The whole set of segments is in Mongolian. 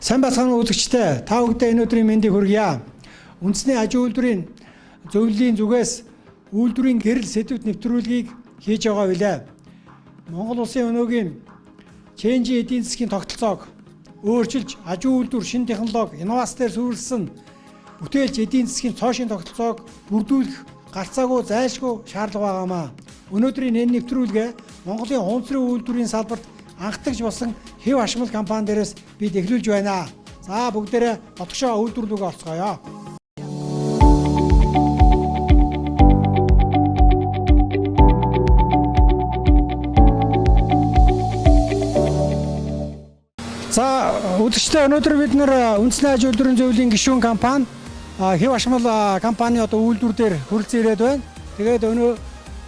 Сайн бацхан үзэгчтэй та бүхэндээ энэ өдрийн мэндийг хүргье. Үндэсний аж үйлдвэрийн зөвлөлийн зүгээс үйлдвэрийн гэрэл сэдвүүд нэвтрүүлгийг хийж байгаа билээ. Монгол улсын өнөөгийн ченжи эдийн засгийн тогтолцоог өөрчилж аж үйлдвэр, шинэ технологи, инновацээр сүрэлсэн бүтээлч эдийн засгийн цоошин тогтолцоог бүрдүүлэх гарцаагүй зайлшгүй шаардлага байгаамаа. Өнөөдрийн энэ нэвтрүүлгээ Монголын хуванцрын үйлдвэрийн салбарт анхдагч болсон ХЭВ ХАШМАЛ компани дээрээс бид эхлүүлж байна. За бүгдээрээ отгошоо үйлдвэрлэлөөгөө орцгоё. За үзэгчдээ өнөөдөр бид үндэсний аж үйлдвэрийн зөвлөлийн гишүүн компани ХЭВ ХАШМАЛ компани үйлдвэр дээр хүрэлцэн ирээд байна. Тэгээд өнөө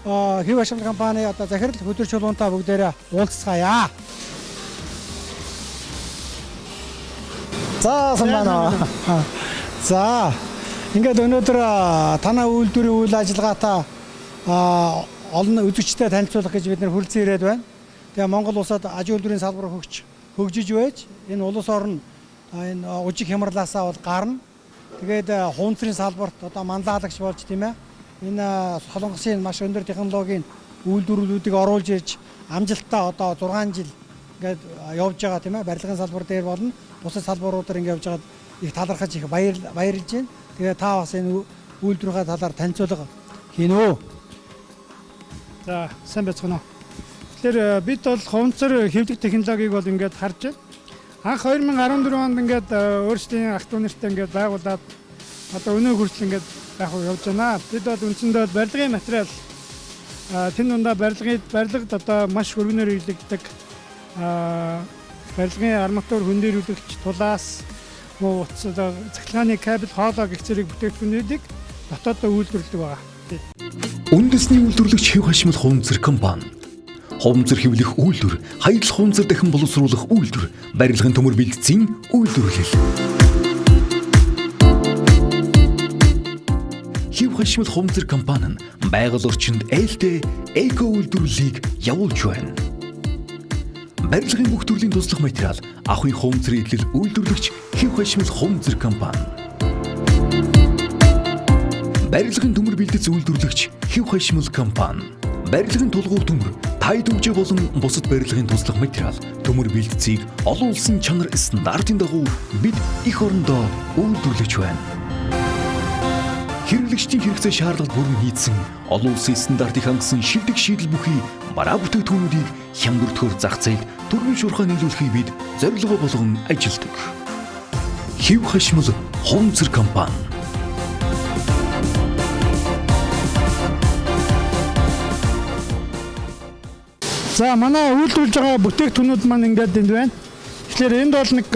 ХЭВ ХАШМАЛ компани захирал хөдөлж чулуунтай бүгдээрээ уулзцгаая. За самбана. За ингээд өнөөдөр танай үйлдвэрийн үйл ажиллагаатай олон үзэгчдэд танилцуулах гэж бид хүрэлцэн ирээд байна. Тэгээ Монгол улсад аж үйлдвэрийн салбар хөгжиж байж энэ улс орн энэ ужиг хямралаасаа бол гарна. Тэгээд хуванцрын салбарт манлайлагч болж тийм ээ. Энэ солонгосын маш өндөр технологийн үйлдвэрлэлүүдийг оруулж ирж амжилттай 6 жил ингээд явж байгаа тийм ээ. Барилгын салбар дээр болно. Бусад салбаруудаар ингээд явж байгаад их талархаж их баярлж байна. Тэгээ та бас энэ үйлдвэрийн талаар танилцуулга хийнэ. За сайн байцгаана. Тэгэхээр бид бол хуванцар хэвлэх технологиг бол ингээд харж байна. Анх 2014 онд ингээд өөрсдийн ах トゥ нартай ингээд байгуулад өнөө хүртэл ингээд явж байна. Бид бол үндсэндээ барилгын материал тэн дундаа барилгад маш хөргөнөөр илэгдэг барилгын арматур хөндөрүүлэгч тулаас цахилгааны кабель хоолой гэх зэрэг бүтээгдэхүүнүүдийг дотооддоо үйлдвэрлэдэг байгаа. Үндэсний үйлдвэрлэгч ХЭВ ХАШМАЛ хуванцар компани хуванцар хэвлэх үйлдвэр, хаягдл хуванцар дахин боловсруулах үйлдвэр, барилгын төмөр бэлтгэцийн үйлдвэрлэл. ХЭВ ХАШМАЛ хуванцар компани нь байгаль орчинд ээлтэй эко үйлдвэрлэлийг явуулж байна. Барилгын бүх төрлийн туслах материал, ахуйн хуванцар идэл үйлдвэрлэгч ХЭВ ХАШМАЛ хуванцар компани. Барилгын төмөр бэлтгэц үйлдвэрлэгч ХЭВ ХАШМАЛ компани. Барилгын тулгуур төмөр, тайд үгжээ болон бусад барилгын туслах материал, төмөр бэлтгэцийг олон улсын чанар стандартын дагуу бид эх орондоо үйлдвэрлэж байна. Хэрэглэгчдийн хэрэгцээ шаардлагад бүрэн хийцэн олон улсын стандартыг хангасан шилдэг шийдэл бүхий бараа бүтээгдэхүүнүүдийг хямдвар зах зээлд төрийн шуурхай нийлүүлэхийг бид зорилго болгон ажилладаг. ХЭВ ХАШМАЛ хуванцар компани. За манай үйлдвэрлэж байгаа бүтээгдэхүүнүүд маань ингээд энд байна. Тэгэхээр энд бол нэг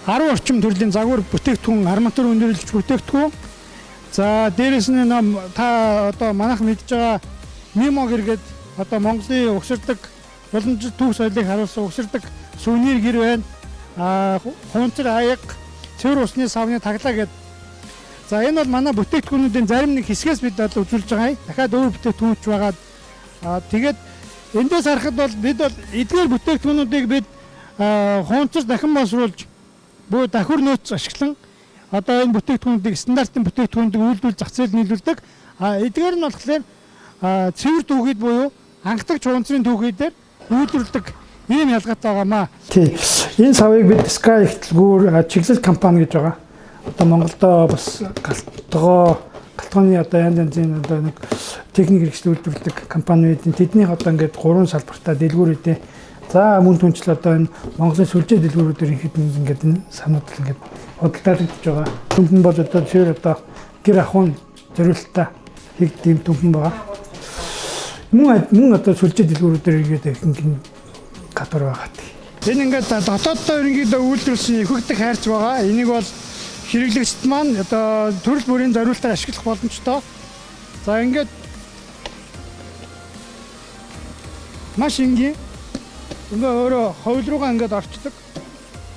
10 орчим төрлийн загвар бүтээгдэхүүн, арматур өндөрлөгч бүтээгдэхүүн. За дээрэс нь та манайх мэдж байгаа мимо гэргээд Монголын угсардаг боломжит түүх соёлыг харуулсан угсардаг сувенир гэр байна. Хуванцар аяг, цэвэр усны савны таглаа гэдэг. За энэ бол манай бүтээгдэхүүнүүдийн зарим нэг хэсгээс бид үзүүлж байгаа. Дахиад өөр бүтээгдэхүүнч байгаа. Тэгээд эндээс харахад бол бид эдгээр бүтээгдэхүүнүүдийг бид хуванцар дахин боловсруулж буюу давхар нөөц ашиглан энэ бүтээгдэхүүнүүдийг стандартын бүтээгдэхүүнүүдийг үйлдвэрлэж зах зээлд нийлүүлдэг. Эдгээр нь болохоор цэвэр түүхийд буюу анхдагч хуванцрын түүхийдээр үйлдвэрлэдэг ийм ялгаатай байгаамаа. Тий. Энэ савыг бид Sky ихтлгүүр чиглэл компани гэж байгаа. Монголдо бас галтгооны янз янзын нэг техник хэрэгсэл үйлдвэрлэдэг компаниудын тэдний ингээд 3 салбартаа дэлгүүрүүдээ за мөн түнчл энэ Монголын сүлжээ дэлгүүрүүдээр ингээд энэ санууд ингээд худалдаалагдж байгаа. Түнхэн бол шир гэр ахуйн зориулалтаа хийгдэм түнхэн байгаа. Мөн сүлжээ дэлгүүрүүдээр ингээд гадар байгаа. Энэ ингээд дотооддоо ерөнхийдөө үйлдвэрлэсэн ихэнх хайрц байгаа. Энийг бол хэрэглэгчд маань төрөл бүрийн зориулалтаар ашиглах боломжтой. За ингээд маш энгийн ингээ өөрөө ховл руугаа ингээд орчдөг.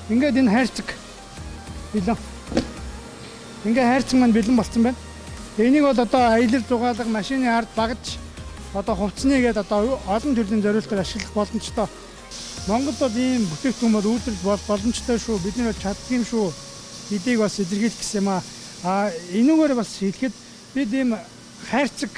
Ингээд энэ хайрцаг бэлэн. Ингээ хайрцаг маань бэлэн болсон байна. Энийг бол аялал зугаалга машины ард багж хувцсныг олон төрлийн зориулалтаар ашиглах боломжтой. Монголд бол ийм бүтээгдэхүүн бол үйлдвэрлэж боломжтой шүү. Бид нар чаддаг юм шүү. Эдийг бас илэрхийлэх гэсэн юм аа. Энүүгээр бас хэлэхэд бид ийм хайрцаг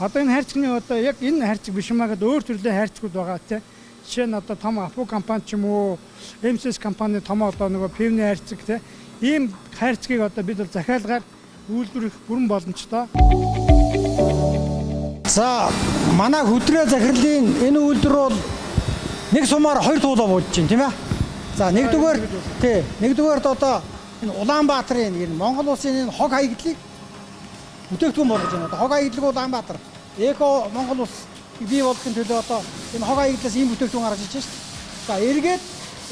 одоо энэ хайрцагны одоо яг энэ хайрцаг биш юмаа гэдэг өөр төрлийн хайрцагуд байгаа тийм. Жишээ нь одоо том Апу компани ч юм уу, МСС компани том одоо нөгөө пивны хайрцаг тийм. Ийм хайрцгийг одоо бид бол захиалгаар үйлдвэрлэх бүрэн боломжтой. За манай хөдрөө захирлын энэ үйлдвэр бол нэг сумаар 2 туулаа буулж байна тийм ээ. За нэгдүгээрт одоо энэ Улаанбаатарын энэ Монгол улсын энэ хог хаягдлыг бүтээгдэхүүн болгож байна. Одоо хог хаягдлыг Улаанбаатар эко Монгол улс бий болгохын төлөө одоо энэ хог хаягдлаас ийм бүтээгдэхүүн гаргаж ирж байна шүү дээ. За эргээд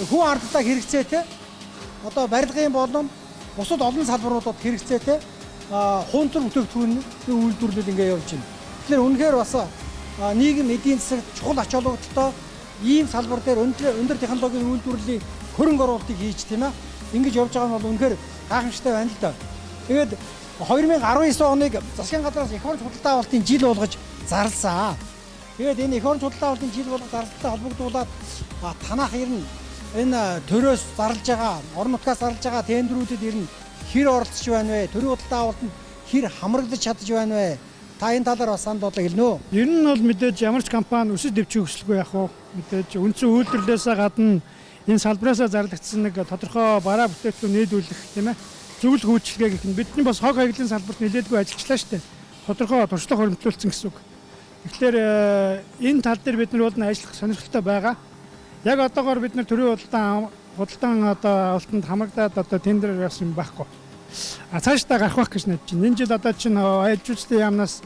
хүн ардтаа хэрэгцээтэй одоо барилгын болон бусад олон салбаруудад хэрэгцээтэй хуунцар бүтээгдэхүүн үйлдвэрлэл ингэ явж байна. Тэгэхээр үнэхээр бас нийгэм эдийн засагт чухал ач холбогдолтой ийм салбар дээр өндөр технологийн үйлдвэрлэлийн хөрөнгө оруулалтыг хийж тийм ээ. Ингэж явж байгаа нь бол үнэхээр гайхамшигтай байна л да. Тэгээд 2019 оныг засгийн газраас эх орон худалдаа авалтын жил болгож зарласан. Тэгээд энэ эх орон худалдаа авалтын жил болгож зарлалттай холбогдуулаад танах ирнэ энэ төрөөс зарлж байгаа, орон нутгаас зарлж байгаа тендерүүдэд ирнэ хэр оролцож байна вэ? Төрийн худалдаа авалтанд хэр хамрагдаж чадж байна вэ? Та энэ талаар бас санд бодлоо хэлнэ үү? Ер нь бол мэдээж ямар ч компани өсөж дэвчих хүсэлгүй яах вэ? Мэдээж үндсэн үйлдвэрлэлээс гадна энэ салбараасаа зарлагдсан нэг тодорхой бараа бүтээгдэхүүн нийлүүлэх тийм ээ. Зөвлөх үйлчилгээ гэх нь бидний бас хог хаягдлын салбарт нэлээдгүй ажиллачлаа шүү дээ. Тодорхой туршлага хөрөмтлүүлсэн гэсэн үг. Тэгэхээр энэ тал дээр бид нар бол ажиллах сонирхолтой байгаа. Яг одоогоор бид нар төрийн худалдаан одоо авалтанд хамрагдаад одоо тендер явсан байхгүй. Цаашдаа гарах байх гэж найдаж байна. Энэ жил одоо чинь аялжуулалтын яамнаас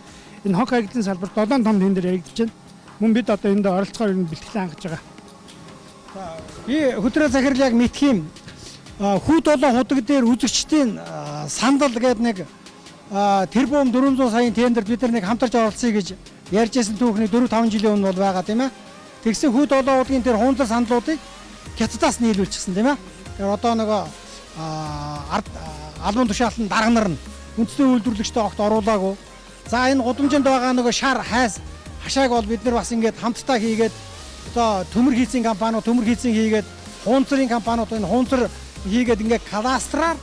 энэ хог хаягдлын салбарт 7 том тендер яригдж байна. Мөн бид одоо энд оролцохоор бэлтгэлээ хангаж байгаа. Би хөдрөө захирал яг мэдх юм. Хүү 7 худаг дээр үзэгчдийн сандал гэдэг нэг тэрбум 400 саяын тендерт бид нар нэг хамтарч оролцъё гэж ярьж байсан түүхний 4-5 жилийн өмнө бол байгаа тийм ээ. Тэгсэн хүү 7 худгийн тэр хуунцар сандлуудыг хятадаас нийлүүлчихсэн тийм ээ. Тэгэхээр одоо нөгөө албан тушаалтан дарга нар нь үндэсний үйлдвэрлэгчтэй огт оруулаагүй. За энэ гудамжинд байгаа нөгөө шар хайс хашааг бол бид нар бас ингээд хамтдаа хийгээд одоо төмөр хийцэн компаниуд төмөр хийцэн хийгээд хуунцрын компаниуд энэ хуунцар хийгээд ингээд кадастраар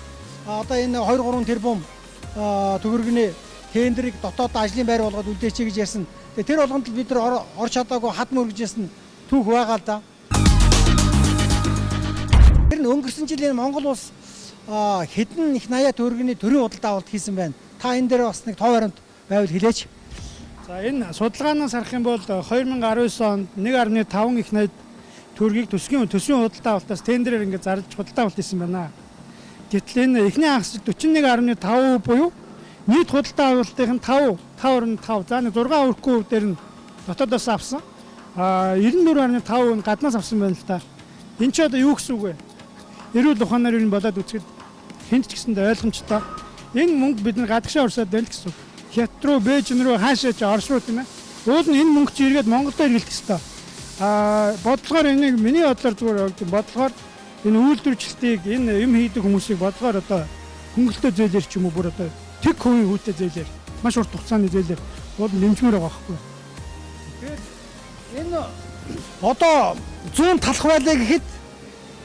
одоо энэ 2-3 тэрбум төгрөгийн тендерийг дотоод ажлын байр болгоод үлдээчихье гэж ярьсан. Тэгээ тэр болгонд бид нар орч чадаагүй хатм өргөжсэн түүх байгаа л да. Тэр нь өнгөрсөн жилийн Монгол улс хэдэн их 80 төгрөгийн төрийн худалдаа авалт хийсэн байна. Та энэ дээр бас нэг тоо баримт байвал хэлээч. За энэ судалгаанаас харах юм бол 2019 онд 1.5 их 80 төгрөгийг төсвийн худалдаа авалтаас тендерээр ингээд зарлж худалдаа авалт хийсэн байна. Гэтэл энэ эхний хагас 41.5% буюу нийт худалдаа авалтын 5.5 за нэг 6 өрхгүй дээр нь дотоодоос авсан. 94.5% нь гаднаас авсан байна л та. Энэ ч одоо юу гэсэн үг вэ? Эрүүл ухаанаар юу болоод үзэхэд хинт ч гэсэндээ ойлгомжтой. Энэ мөнгө бид нар гадагшаа урсаад байна гэсэн үг. Хятад руу, Бээжин руу хаашаа ч Орос руу тийм ээ. Уул нь энэ мөнгө чи эргээд Монголд хэрэглэх ёстой. Бодлогоор энийг миний бодлоор зүгээр бодлогоор энэ үйлдвэрчлэлтийг энэ юм хийдэг хүмүүсийг бодлогоор одоо хөнгөлөлтөө зөөлөр ч юм уу бүр одоо тэг хувийн хүүтэй зөөлөр маш урт хугацааны зөөлөр бол нэмжмээр байгаа байхгүй. Тэгээд энэ одоо 100 талах байлаа гэхэд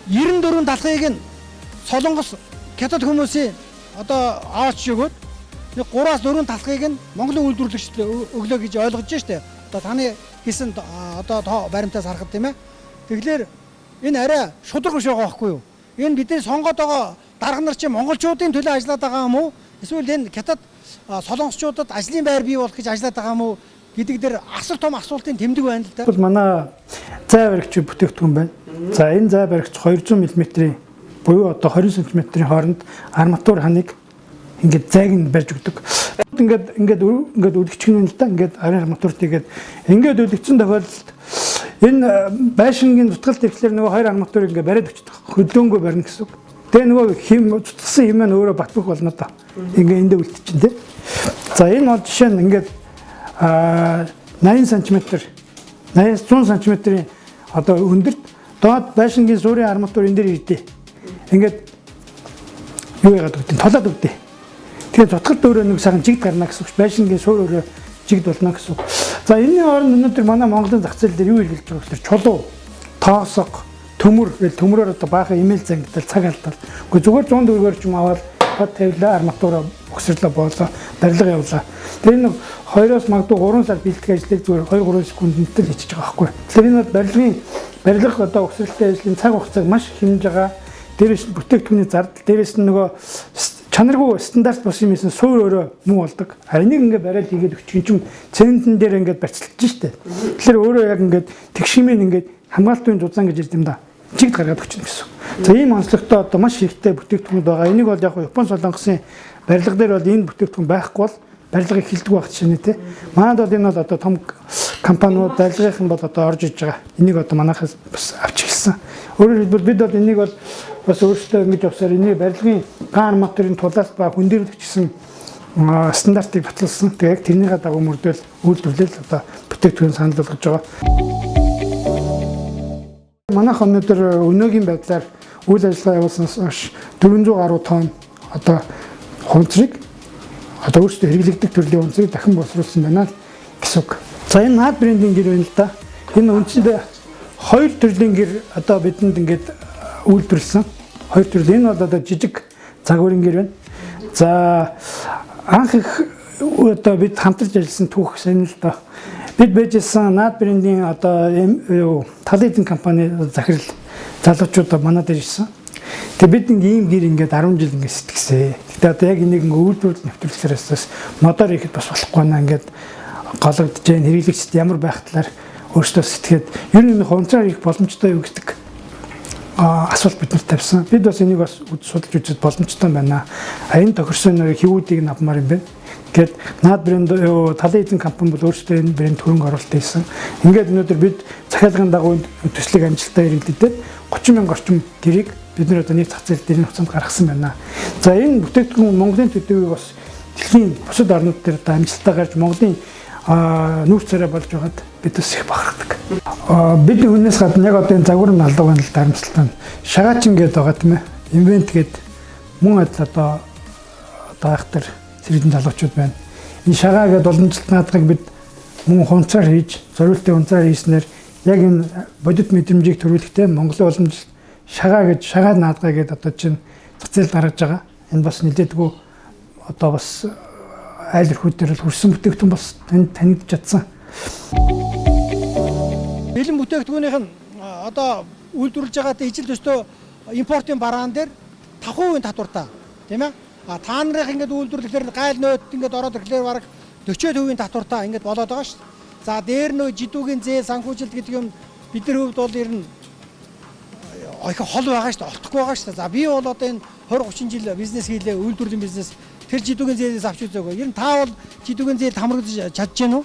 94 талхыг нь Солонгос хятад хүмүүсийн одоо аваач өгөөд нэг 3-4 талхыг нь Монголын үйлдвэрлэгчд өглөө гэж ойлгож байна шүү дээ. Одоо таны хийсэн одоо тоо баримтаас харахад тийм ээ. Тэгэхээр энэ арай шудраг биш байгаа байхгүй юу? Энэ бидний сонгоод байгаа дарга нар чи монголчуудын төлөө ажиллаад байгаа юм уу? Эсвэл энэ хятад солонгосчуудад ажлын байр бий болох гэж ажиллаад байгаа юм уу гэдэг дээр асар том асуултын тэмдэг байна л да. Бол манай зай баригч бүтээгдэхүүн байна. За энэ зай баригч 200 мм-ийн буюу одоо 20 см-ийн хооронд арматур ханыг ингээд зайг нь барьж өгдөг. Ингээд үлгчихнэ л да. Ингээд арматурт ингээд үлгцэн тохиолдолд энэ байшингийн дутгалд ирэхлээр нөгөө хоёр арматурыг ингээд бариад өгчдөг. Хөдлөөнгөө барина гэсэн үг. Тэгээ нөгөө хим цуцсан хим маань өөрөө батбах болно да. Ингээд эндээ үлдчихин тий. За энэ бол жишээ нь ингээд 80 см 80-100 см-ийн одоо өндөрт доод байшингийн суурийн арматур энэ дээр ирдэ. Ингээд юу яагаад гэдэг толоод өгдөө. Тэгэхээр цутгалд өөрөө нэг сахан жигд гарна гэсэн үг. Байшингийн суур өөрөө жигд болно гэсэн үг. За энэний оронд өнөөдөр манай Монголын зах зээл дээр юу хэрэгжилж байгаа гэхээр чулуу, тоосго, төмөрөөр одоо баахан имэйл зангидал цаг алдал. Гэхдээ зүгээр 100 төгрөгөөр ч юм аваад хот тавилаа, арматураа өгсөрлөө боолоо, барилга явуулаа. Тэр энэ 2-оос магадгүй 3 сар бэлтгэх ажлыг зүгээр 2-3 секундэд л хийчих байгаа байхгүй. Тэгэхээр энэ барилга одоо өгсөрлөлтийн ажлын цаг хугацааг маш хэмнэж байгаа. Дээрээс нь бүтээгдэхүүний зардал, дээрээс нь нөгөө чанаргүй стандарт бус юм ийсэн суур өөрөө муу болдог. Энийг ингээд бариад хийгээд өчгөн чинь цементэн дээр ингээд барьцлж штэ. Тэгэхээр өөрөө яг ингээд тэгшимэн ингээд хамгаалтын зузаан гэж ярьд юм да. Чигд гаргаад өчнө гэсэн. За ийм онцлогтой одоо маш хэрэгтэй бүтээгдэхүүнүүд байгаа. Энийг бол яг Япон Солонгосын барилга дээр бол энэ бүтээгдэхүүн байхгүй бол барилгыг хилдэг байх чинь тий. Манайд бол энэ бол одоо том компаниуд барилгын бол одоо орж иж байгаа. Энийг одоо манайхаас бас авч ирсэн. Өөрөөр хэлбэл бид бол энийг бол бас өөрсдөө ингэж явсаар энийг барилгын ган арматурын тулаас ба хүндрэлтжсэн стандартыг баталсан. Тэгээ яг тэрнийхээ дагуу мөрдөл үйлдвэрлэл одоо бүтээгдэхүүн санал болгож байгаа. Манайх өнөөдөр өнөөгийн байдлаар үйл ажиллагаа явуулснаас хойш 400 гаруй тонн одоо хуванцрыг одоо өөрсдөө хэрэглэгдэх төрлийн хуванцрыг дахин боловсруулсан байна гэсэн үг. За энэ наад брендинг гэр байна л да. Энэ үндсэндээ 2 төрлийн гэр одоо бидэнд ингээд үйлдвэрлэсэн. 2 төрлийн энэ бол одоо жижиг загварын гэр байна. За анх их одоо бид хамтарч ажилласан түүх сайн л да. Бид байжсэн наад брендинг одоо талын компани захирал залуучууд манад ирсэн. Тэгээ бид ийм гэр ингээд 10 жил ингээд сэтгсэн. Гэтэ одоо яг энийг ингээд үйлдвэрлэл нэвтрүүлэхээс модоор ихэд бас болохгүй наа ингээд гологдож जैन хэрэглэгчд ямар байх талаар өөрсдөө сэтгээд ер нь хуванцаар их боломжтой юу гэдэг асуулт биднэрт тавьсан. Бид бас энийг бас судалж үзэж боломжтой байна. Энэ тохирсон нэг хөвүүдийг авмаар юм байна. Гэт наад брэнд талын эзэн компани бол өөрсдөө энэ брэнд хөрөнгө оруулалт хийсэн. Ингээд өнөөдөр бид захиалгын дагуу төслийг амжилттай эргэлдээд 30 мянга орчим гэрийг бид нэр одоо нийт зах зээл дээр хугацаанд гаргасан байна. За энэ бүтээгдэхүүн Монголын төдийгүй бас дэлхийн бусад орнууд дээр одоо амжилттай гарч Монголын нүүр царай болж байгаад бид бас их бахархдаг. Бидний хүнээс гадна яг одоо энэ загварын албан хяналтын харамсалтай шагаачин гэдэг байгаа тийм ээ. Инвент гэдэг мөн адил одоо айхтар сэргээн залуучууд байна. Энэ шагаа гэдэг уламжлалт наадгыг бид мөн хуванцаар хийж, зориултын хуванцаар хийснээр яг энэ бодит мэдрэмжийг төрүүлэхдээ Монголын уламжлалт шагаа наадгаа гэдэг одоо чинь зах зээл гаргаж байгаа. Энэ бас нэлээдгүй одоо бас айл өрхүүдээр л хөрсөн бүтээгдэхүүн бас танигдж чадсан. Бэлэн бүтээгдэхүүнийх нь одоо үйлдвэрлэж байгаатай ижил төстөө импортын бараан дээр 5% татвартай тийм ээ. Та нарын ингээд үйлдвэрлэхээр гайл нойд ингээд ороод ирэхлээр бараг 40% татвартай ингээд болоод байгаа шүү дээ. За дээр нөө жидүүгийн зээл санхүүжилт гэдэг юм бидний хувьд бол ер нь их хол байгаа шүү дээ. Олдохгүй байгаа шүү дээ. За би бол одоо энэ 20-30 жил бизнес хийлээ, үйлдвэрлэлийн бизнес тэр жидүүгийн зээлээс авч үзээгүй. Ер нь та бол жидүүгийн зээл хамрагдаж чадж гэнэ үү?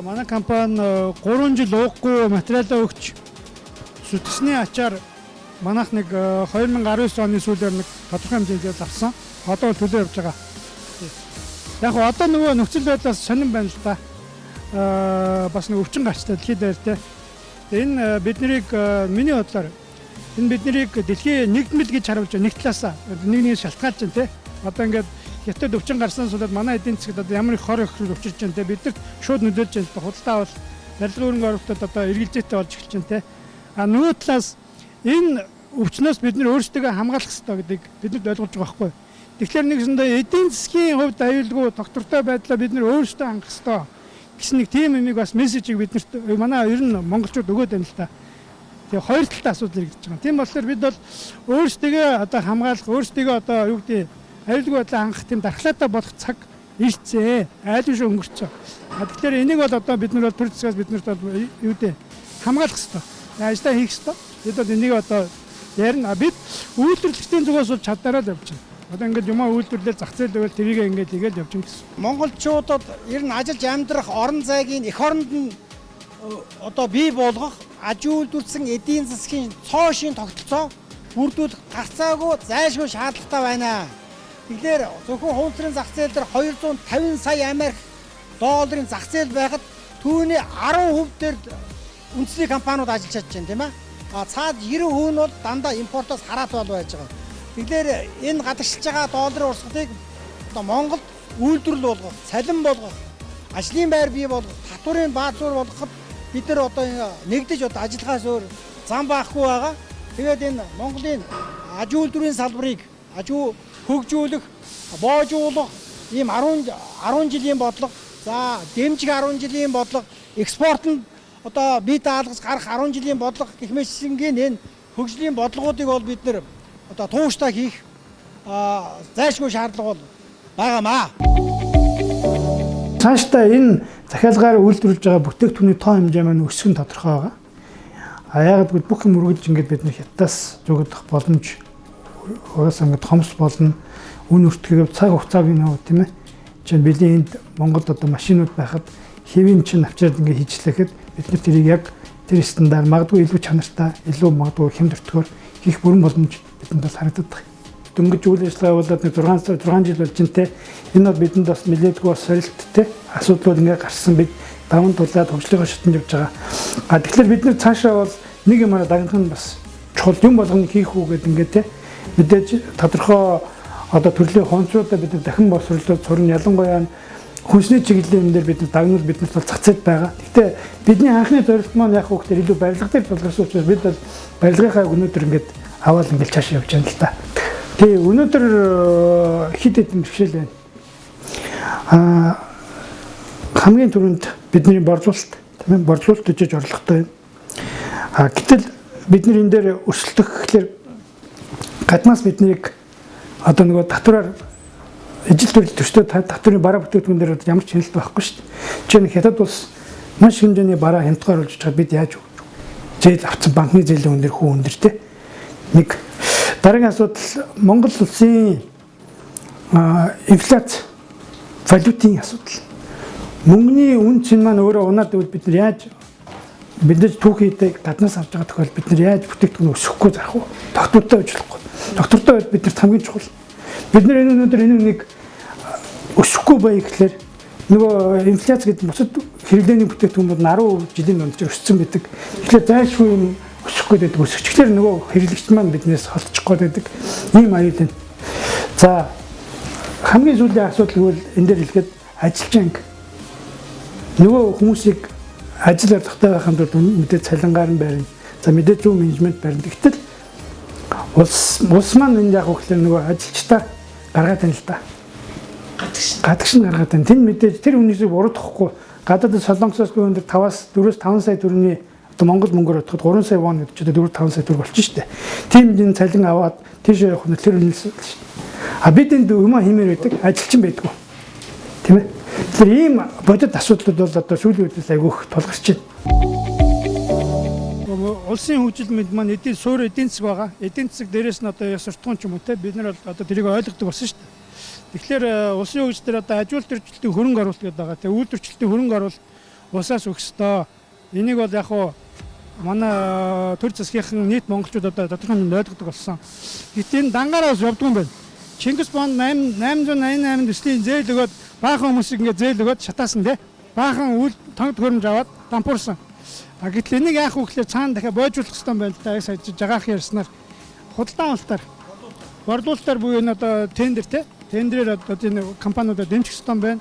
Манай компани 3 жил уухгүй материалаа өгч сүтсний ачаар манайх нэг 2019 оны сүүлээр нэг тодорхой хэмжээнд зээл авсан. Одоо төлөө явж байгаа. Яг одоо нөгөө нөхцөл байдлаас сонирн байна л да. Бас нэг өвчин гарчтай дэлхийд дээр те. Энэ биднийг миний бодлоор энэ биднийг дэлхийн нэгдмэл гэж харуулж байгаа. Нэг талаасаа нэг шалтгаалж байна те. Одоо ингээд хятад өвчин гарсан суулаад манай эдийн засгт одоо ямар их хор өхрөл учирч байна те. Бидэрт шууд нөлөөлж байна. Худалдаа бол барилгын хөрөнгө оруулалтад одоо эргэлзээтэй болж эхэлж байна те. Нөгөө талаас энэ өвчнөөс бид нэр өөрсдөө хамгаалах хэрэгтэй гэдгийг бидэд ойлгож байгаа байхгүй. Тэгэхээр нэгсэндээ эдийн засгийн хувьд аюулгүй доктортой байдлаа бид нэр өөрсдөө хангах хэрэгтэй гэсэн нэг тийм юмыг бас мессежийг биднэрт манай ер нь монголчууд өгөөд байна л та. Тэгээ хоёр талтай асуудал иргэж байгаа. Тийм болохоор бид бол өөрсдөө одоо хамгаалах, өөрсдөө одоо юу гэдэг аюулгүй байдлаа хангах тийм дархлаатай болох цаг ирцээ. Айлгүй өнгөрцөө. Тэгэхээр энийг бол одоо бид нар бол төр засгаас биднэрт бол юу гэдэг хамгаалах хэрэгтэй. Ажлаа хийх хэрэгтэй. Бид бол энийг одоо ярина. Бид үйлдвэрлэгчдийн зүгээс бол чадвараа л явж байна. Одоо ингээд юмаа үйлдвэрлэл зах зээл өгөл тэрийг ингээд хийгээл явж байгаа гэсэн. Монголчуудад ер нь ажиллаж амьдрах орон зайгийн эх оронд нь одоо бий болгох аж үйлдвэрлэсэн эдийн засгийн цоошийн тогтолцоо бүрдүүлэх гарцаагүй зайлшгүй шаардлагатай байна. Тэгэхээр зөвхөн хуванцрын зах зээл дээр 250 сая Америк долларын зах зээл байхад түүний 10% дээр үндэсний компаниуд ажиллаж чадж байна тийм ээ. Цаад 90% нь бол дандаа импортоос хараат бол байж байгаа. Тэгэхээр энэ гадагшилж байгаа долларын урсгалыг одоо Монголд үйлдвэрлэл болгох, цалин болгох, ажлын байр бий болгох, татварын баазуур болгоход бид нар одоо нэгдэж одоо ажиллахаас өөр зам байхгүй байгаа. Тэгээд энэ Монголын аж үйлдвэрийн салбарыг ажуу хөгжүүлэх, боожуулах ийм 10 жилийн бодлого, за дэмжих 10 жилийн бодлого, экспортод одоо бие даалгаж гарах 10 жилийн бодлого гэх мэтчингийн энэ хөгжлийн бодлогоодыг бол бид нэр одоо тууштай хийх зайлшгүй шаардлага бол байгаамаа. Цаашдаа энэ захиалгаар үйлдвэрлэж байгаа бүтээгдэхүүний тоо хэмжээ маань өсөх нь тодорхой байгаа. Яг гэвэл бүх юм үргэлж ингээд бид хятадаас зөөгдөх боломж угаасаа ингээд хомс болно. Үн өртгөө цаг хугацааг нөө тийм ээ. Жишээ нь бидний энд Монголд одоо машинууд байхад хэвийн чинь авчирд ингээд хийжлэхэд бид нар тэрийг яг тэр стандарт магадгүй илүү чанартай, илүү магадгүй хямд өртгөөр хийх бүрэн боломж бидэнд бас харагддаг. Дөнгөж үйл ажиллагаа болоод 6 жил болж байна те. Энэ бол бидэнд бас нэлээдгүй бас сорилттэй асуудлууд ингээд гарсан бид даван тулаад хөгжлийн шатнд явж байгаа. Тэгэхээр бид нар цаашаа бол нэг юм дагнах нь бас чухал юм болгоно хийх үү гэдэг ингээд те. Мэдээж тодорхой одоо төрлийн хонцруудаа бид дахин босруулаад сурна, ялангуяа хүнсний чиглэлийн юм дээр бид дагнуул биднэрт бол зах зээл байгаа. Гэхдээ бидний анхны зорилт маань яг хөөхтэй илүү барилга дээр тулгарсан учраас бид бол барилгынхаа өнөөдөр ингээд аваад ингээд цаашаа явж байна л да. Тэгээ өнөөдөр хэд хэдэн бэрхшээл байна. Хамгийн түрүүнд бидний борлуулалт тийм ээ борлуулалт өжиж орлоготой байна. Гэтэл бид нар энэ дээр өрсөлдөх гэхээр гаднаас биднийг одоо нөгөө татвараар ижил төрөл төстэй татврын бараа бүтээгдэхүүн дээр ямар ч хяналт байхгүй шүү дээ. Жишээ нь хятад улс маш хэмжээний бараа хяналтгаар оруулж байгаа бид яаж өгч зээл авсан банкны зээлийн өндөр хүү өндөр те. Нэг дараагийн асуудал Монгол улсын инфляц валютын асуудал. Мөнгөний үн цэн маань өөрөө унаад байвал бид нар яаж мэдээж түүхийдээ гаднаас авч байгаа тохиол бид нар яаж бүтээгдэхүүн өсөхгүй зарах вэ? Доктортой ажиллахгүй. Доктортой байд бид нар хамгийн чухал. Бид нар энэ өнөөдөр энэ нэг өсөхгүй бай гэхлээр нөгөө инфляц гэдэг бусад хэрэглээний бүтээгдэхүүнүүд 10% жилийн дунд өссөн гэдэг. Тэгэхээр зайлшгүй юм өсөхгүй гэдэг өсөжчлэр нөгөө хэрэглэгч маань биднээс холдчихгүй байдаг. Ийм аюул энэ. За хамгийн сүүлийн асуудал гэвэл энэ дээр хэлэхэд ажилч анги. Нөгөө хүмүүсийг ажил аргатай байхын тулд мэдээ цалингаар нь барина. За мэдээ зөв менежмент барина. Гэтэл улс маань энэ яг хөглөө нөгөө ажилчтай гаргаад байна л да. Гадагш нь гаргаад байна. Тэн мэдээж тэр үнийсийг буруудахгүй гадаадд солонгосоос өндөр 4-5 сая төгрөгийн одоо Монгол мөнгөөр бодоход 3 сая вон гэж одоо 4-5 сая төгрөг болчих штэ. Тийм энэ цалин аваад тийш явах нь тэр үнээс шүү дээ. Бид энд юм хиймээр байдаг ажилчин байдгүй. Тийм ээ. Тэр ийм бодит асуудлууд бол одоо сүүлийн үеэс айгүйх тулгарч байна. Улсын хөгжил мэд маань эдийн суур эдийн засаг байгаа. Эдийн засаг дээрээс нь одоо суртахуун ч юм уу те бид нар бол одоо тэрийг ойлгодог болсон шүү дээ. Тэгэхээр улсын хөгжил дээр одоо аж үйлдвэрчлэлтийн хөрөнгө оруулалт гэдэг байгаа. Тэгээ үйлдвэрчлэлтийн хөрөнгө оруулалт усаас өгөх ёстой. Энийг бол яг хуу манай төр засгийнхан нийт монголчууд одоо тодорхой хэмжээнд ойлгодог болсон. Гэтэл энэ дангаараас явдгүй юм байна. Чингис Бонд 888 төслийн зээл өгөөд баахан хүмүүсийг ингээд зээл өгөөд шатаасан те. Баахан үйл тоног төхөөрөмж аваад дампуурсан. Гэтэл энийг яах вэ гэхээр цаана дахиад боожуулах хэрэгтэй юм байна л да. Яг сая жагаах ярьснаар худалдан авалтаар борлуулалтаар буюу энэ одоо тендер те. Тендерээр одоо энэ компаниудад дэмжих хэрэгтэй юм байна.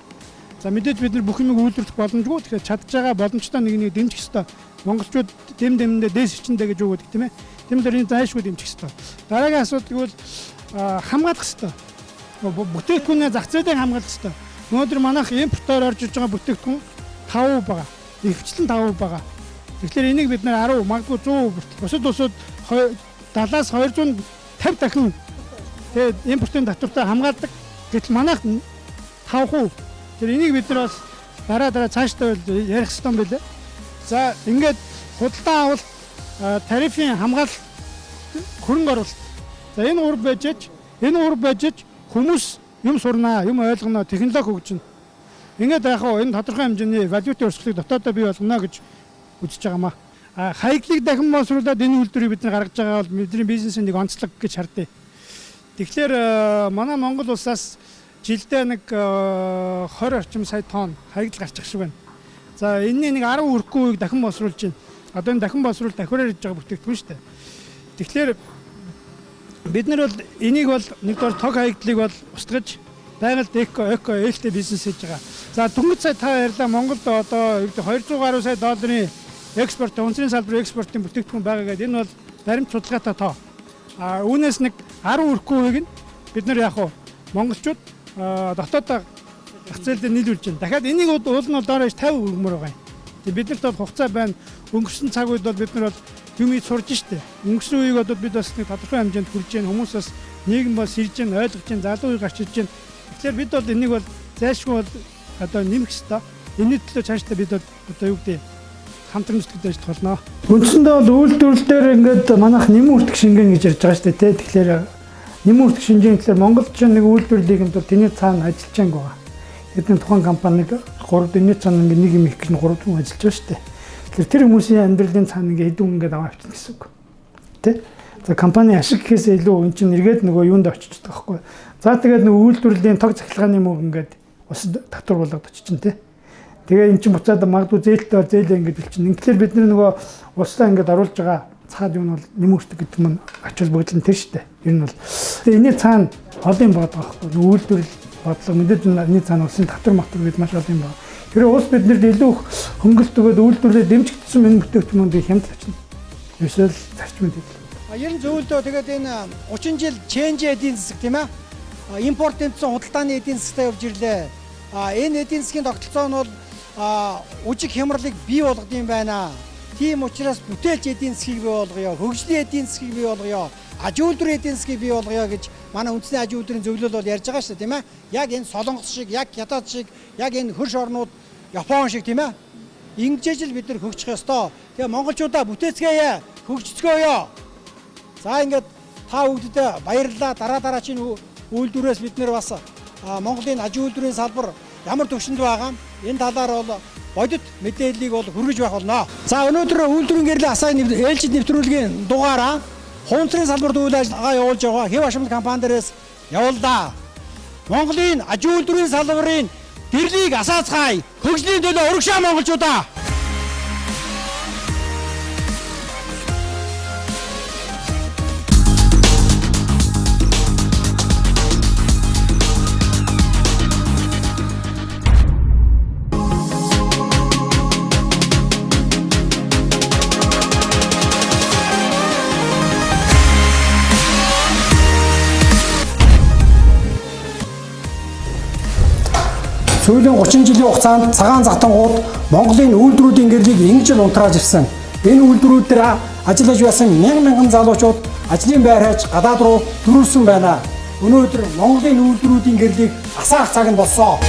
За мэдээж бид нар бүх юмыг үйлдвэрлэх боломжгүй. Тэгэхээр чадж байгаа боломжтой нэг дэмжих хэрэгтэй. Монголчууд дэм-дэмдээ дээс ичэндээ гэж өгөөд тийм ээ. Тийм дээр энэ зайлшгүй дэмжих хэрэгтэй. Дараагийн асуудал гэвэл хамгаалах хэрэгтэй. Бүтээгдэхүүнээ зах зээлийн хамгаалах хэрэгтэй. Өнөөдөр манайх импортоор орж иж байгаа бүтээгдэхүүн 5% байгаа. Ихэвчлэн 5% байгаа. Тэгэхээр энийг бид нар 10, магадгүй 100% хүртэл бусад улсууд 70-аас 250 дахин тэгээд импортын татвартай хамгаалдаг. Гэтэл манайх 5%. Тэр энийг бид нар бас дараа цаашдаа ярих хэрэгтэй юм билээ. За ингээд худалдан авалт, тарифын хамгаалалт, хөрөнгө оруулалт. За энэ гурав байж хүмүүс юм сурнаа, юм ойлгоно, технологи хөгжинэ. Ингээд яг хоо энэ тодорхой хэмжээний валютын өрсөлдөлийг дотоодоо бий болгоно гэж үзэж байгаамаа. Хаяглыг дахин боловсруулад энэ үйлдвэрийг бид нар гаргаж байгаа бол бидний бизнесийн нэг онцлог гэж хардъя. Тэгэхээр манай Монгол улсаас жилдээ нэг 20 орчим сая тонн хаягдл гарчих шиг байна. За энэний нэг 10 хүрэхгүй үеийг дахин боловсруулж байна. Одоо энэ дахин боловсруулалт давхраар хийж байгаа бүтээгдэхүүн шүү дээ. Тэгэхээр бид нар бол энийг бол нэгдүгээр тог хаягдлыг бол устгаж байгальд эко ээлтэй бизнес хийж байгаа. За дөнгөж сая та ярьлаа Монголд одоо $200 гаруй сая долларын экспорт, унцрын салбар экспортын бүтээгдэхүүн байгаа гэдэг энэ бол баримт судалгаатай тоо. Үүнээс нэг 10 хүрэхгүйг нь бид нар яг уу монголчууд дотоодоо зах зээл дээр нийлүүлж байна. Дахиад энийг уул нь доороо 50 хүргэмээр байгаа юм. Бид нарт бол хугацаа байна. Өнгөрсөн цаг үед бол бид нар бол юм ий сурж штэ. Өнгөрсөн үеиг одоо бид бас нэг тодорхой хэмжээнд хүрж байна. Хүмүүс бас нийгэм бас ирж байна, ойлгож байна, залуу үе гарч ирж байна. Тэгэхээр бид бол энийг бол зайлшгүй бол одоо нэмэх ёстой. Энэний төлөө цаашдаа бид бол одоо юу гэдэг хамтран зүтгэж ажиллах болно. Үндсэндээ бол үйлдвэрлэл дээр ингээд манайх нэмэн үртэх шингэн гэж ярьж байгаа шүү дээ. Тэгэхээр нэмэн үртэх шинжийн төлөө Монголд ч нэг үйлдвэрлэлийг нь тэний цаана ажиллаж байгаа. Бидний тухайн компаниг 3 дөрний цаана ингээд нэг юм их гэж 3 хүн ажиллаж байгаа шүү дээ. Тэгэхээр тэр хүмүүсийн амьдралын цаана ингээд хэдэн ингээд аваа авчихна гэсэн үг. Тэ? За компани ашиг гэхээс илүү эн чинь эргээд нөгөө юунд очиж байгаа байхгүй. За тэгээд нөгөө үйлдвэрлэлийн тог цахилгааны мөнгө ингээд усад татвар болгоод очиж тэ. Тэгээ эн чинь буцаад магадгүй зээлтэй зээлээ ингээд хэлчихнэ. Тэгэхээр бид нөгөө услаа ингээд оруулж байгаа цаад юу нь бол нэмэрдэг гэдэг нь ачаал бүгдлэн тэр шүү дээ. Ер нь бол тэгээ энэний цаана олон юм байгаа байхгүй. Үйлдвэрлэл бодлого мэдээж энэ цаана улсын татвар матвар гэдэг маш олон юм байна. Тэр улс биднэрт илүү их хөнгөлт өгөөд үйлдвэрлэлд дэмжигдсэн энэ бүтээгдэхүүнүүдийг хямд авчна. Ерөөсөө зарчмын дээл. Ер нь зөвлөдөө тэгээд энэ 30 жил change эдийн засаг тийм ээ. Импорт тэмцсэн худалдааны эдийн засагтай явж ирлээ. Энэ эдийн засгийн тогтолцоо нь бол үжиг хямралыг бий болгох юм байна. Тийм учраас бүтээлч эдийн засгийг бий болгоё, хөгжлийн эдийн засгийг бий болгоё, аж үйлдвэрийн эдийн засгийг бий болгоё гэж манай үндэсний аж үйлдвэрийн зөвлөл бол ярьж байгаа шүү дээ, тийм ээ. Яг энэ Солонгос шиг, яг Хятад шиг, яг энэ хөрш орнууд, Япон шиг тийм ээ. Ингэж л бид нар хөгжих ёстой. Тэгээ монголчуудаа бүтээцгээе, хөгжцгөөё. За ингээд та бүгдэд баярлалаа. Дараагийн үйлдвэрээс бид нэр бас Монголын аж үйлдвэрийн салбар ямар төвшөнд байгаа энэ талаар бол бодит мэдээллийг бол хүргэж байх болно. За өнөөдөр үйлдвэрийн гэрлийн асааны ээлжид нэвтрүүлгийн дугаараа хуванцрын салбарт үйл ажиллагаа явуулж байгаа ХЭВ ХАШМАЛ компани дээрээс явуулдаа. Монголын аж үйлдвэрийн салбарын гэрлийг асаацгаая. Хөгжлийн төлөө урагшаа монголчуудаа. Сүүлийн 30 жилийн хугацаанд цагаан затангууд Монголын үйлдвэрүүдийн гэрлийг ингэж л унтрааж ирсэн. Энэ үйлдвэрүүд дээр ажиллаж байсан мянган залуучууд ажлын байр хайж гадаад руу дөрүүлсэн байна. Өнөөдөр Монголын үйлдвэрүүдийн гэрлийг асаах цаг нь болсон.